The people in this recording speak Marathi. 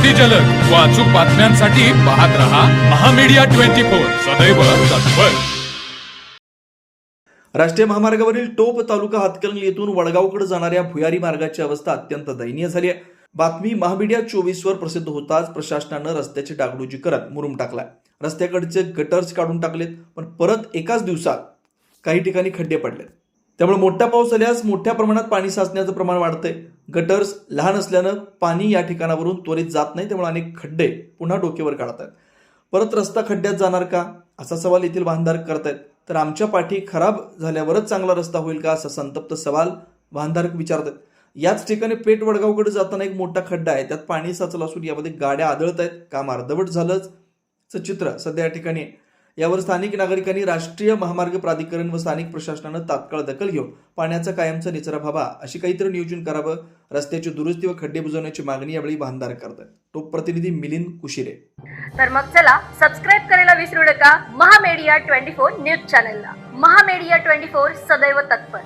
अतिजलद व अचूक बातम्यांसाठी पाहत रहा महामीडिया 24 सदैव तत्पर. राष्ट्रीय महामार्गावरील टोप तालुका हातकणंगले येथून वडगावकडे जाणाऱ्या भुयारी मार्गाची अवस्था अत्यंत दयनीय झाली आहे. बातमी महामीडिया 24 वर प्रसिद्ध होताच प्रशासनानं रस्त्याची डागडुजी करत मुरुम टाकलाय. रस्त्याकडचे गटर्स काढून टाकलेत, पण परत एकाच दिवसात काही ठिकाणी खड्डे पडलेत. त्यामुळे मोठा पाऊस आल्यास मोठ्या प्रमाणात पाणी साचण्याचं प्रमाण वाढतंय. गटर्स लहान असल्यानं पाणी या ठिकाणावरून त्वरित जात नाही, त्यामुळे अनेक खड्डे पुन्हा डोक्यावर काढतात. परत रस्ता खड्ड्यात जाणार का असा सवाल येथील वाहनधारक करतायत. तर आमच्या पाठी खराब झाल्यावरच चांगला रस्ता होईल का असा संतप्त सवाल वाहनधारक विचारतात. याच ठिकाणी पेठ वडगावकडे जाताना एक मोठा खड्डा आहे, त्यात पाणी साचलं असून यामध्ये गाड्या आदळत आहेत. काम अर्धवट झालंच चित्र सध्या या ठिकाणी आहे. यावर स्थानिक नागरिकांनी राष्ट्रीय महामार्ग प्राधिकरण व स्थानिक प्रशासनानं तात्काळ दखल घेऊन पाण्याचा कायमचा निचरा व्हावा अशी काहीतरी नियोजन करावं. रस्त्याची दुरुस्ती व खड्डे बुजवण्याची मागणी यावेळी वाहनधारक करतात. तो प्रतिनिधी मिलिंद कुशिरे. तर मग चला सबस्क्राईब करायला विसरू नका महामीडिया 24 न्यूज चॅनलला. महामीडिया 24 सदैव तत्पर.